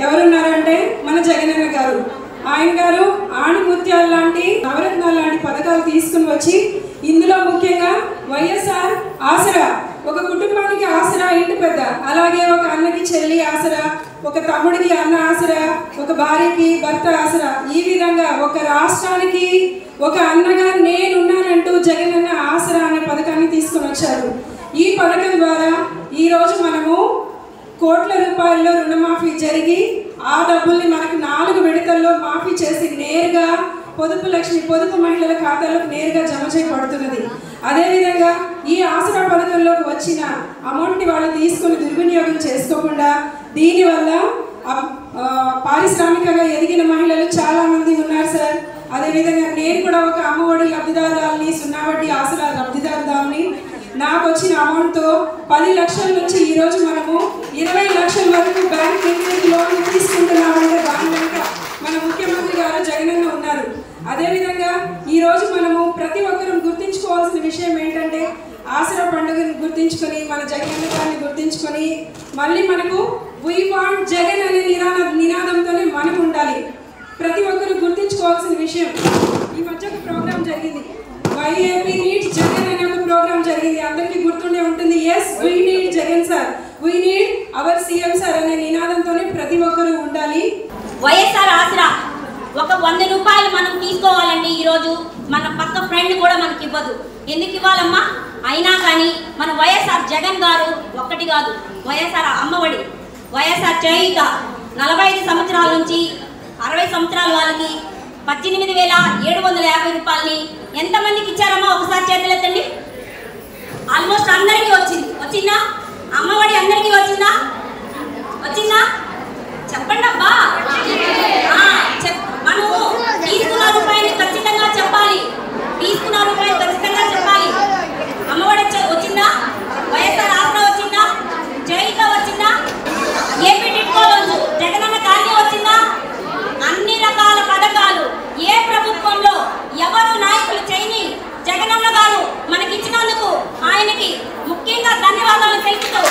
ఎవరున్నారంటే మన జగనన్న గారు. ఆయన గారు ఆణిముత్యాలు లాంటి నవరత్నాలు లాంటి పథకాలు తీసుకుని వచ్చి ఇందులో ముఖ్యంగా వైఎస్ఆర్ ఆసరా, ఒక కుటుంబానికి ఆసరా ఇంటి పెద్ద, అలాగే ఒక అన్నకి చెల్లి ఆసరా, ఒక తమ్ముడికి అన్న ఆసరా, ఒక భార్యకి భర్త ఆసరా, ఈ విధంగా ఒక రాష్ట్రానికి ఒక అన్నగా నేనున్నానంటూ జగనన్న ఆసరా అనే పథకాన్ని తీసుకొని వచ్చారు. ఈ పథకం ద్వారా ఈరోజు మనము కోట్ల రూపాయల్లో రుణమాఫీ జరిగి ఆ డబ్బుల్ని మనకు 4 విడతల్లో మాఫీ చేసి నేరుగా పొదుపు మహిళల ఖాతాలకు నేరుగా జమ చేయబడుతున్నది. అదేవిధంగా ఈ ఆసరా పథకంలోకి వచ్చిన అమౌంట్ని వాళ్ళు తీసుకొని దుర్వినియోగం చేసుకోకుండా దీనివల్ల పారిశ్రామికంగా ఎదిగిన మహిళలు చాలామంది ఉన్నారు సార్. అదేవిధంగా నేను కూడా ఒక అమ్మఒడి లబ్ధిదారురాలని, 0 వడ్డీ ఆసరా లబ్ధిదారుదాన్ని. నాకు వచ్చిన అమౌంట్తో 10 లక్షల నుంచి ఈరోజు మనము 20 లక్షల వరకు బ్యాంక్ లోన్ తీసుకుంటున్నామంటే దాని వెనుక మన ముఖ్యమంత్రి గారు జగనన్న ఉన్నారు. అదేవిధంగా ఈరోజు మనము ప్రతి ఒక్కరూ గుర్తించుకోవాల్సిన విషయం ఏంటంటే ఆసరా పండుగను గుర్తించుకొని మన జగనన్న గారిని గుర్తించుకొని మళ్ళీ మనకు వీ వాంట్ జగన్ అనే నినాదంతోనే మనం ఉండాలి. ప్రతి ఒక్కరూ గుర్తించుకోవాల్సిన విషయం. ఈ మధ్య ఒక ప్రోగ్రామ్ జరిగింది, వైఏపీ నీడ్స్ జగన్ అనే ఒక ప్రోగ్రామ్ జరిగింది. అందరికీ గుర్తుండే ఉంటుంది. Yes, we need Jagan sir, we need our CM sir అనే నినాదంతోనే ప్రతి ఒక్కరూ ఉండాలి. వైఎస్ఆర్ ఆసరా ఒక 100 రూపాయలు మనం తీసుకోవాలండి. ఈరోజు మన పక్క ఫ్రెండ్ కూడా మనకి ఇవ్వదు. ఎందుకు ఇవ్వాలమ్మా? అయినా కానీ మన వైఎస్ఆర్ జగన్ గారు ఒక్కటి కాదు, వైఎస్ఆర్ అమ్మఒడి, వైఎస్ఆర్ చేయుత 45 సంవత్సరాల నుంచి 60 సంవత్సరాల వాళ్ళకి 18,750 రూపాయలని ఎంతమందికి ఇచ్చారమ్మా? ఒకసారి చేతులు ఎత్తండి. ఆల్మోస్ట్ అందరికీ వచ్చిందా? అమ్మఒడి అందరికీ వచ్చిందా? చెప్పండి అబ్బా. మనము తీసుకున్న రూపాయలు ఖచ్చితంగా చెప్పాలి. అమ్మఒడి వచ్చిందా? వైఎస్ఆర్ ఆసరా వచ్చిందా? చేయుత వచ్చిందా? AP TIDCO loans, Jagananna colony వచ్చిందా? అన్ని రకాల పథకాలు ఏ ప్రభుత్వంలో ఎవరు నాయకులు చేయని జగనన్న గారు మనకిచ్చినందుకు ఆయనకి ముఖ్యంగా ధన్యవాదాలు తెలుపుతూ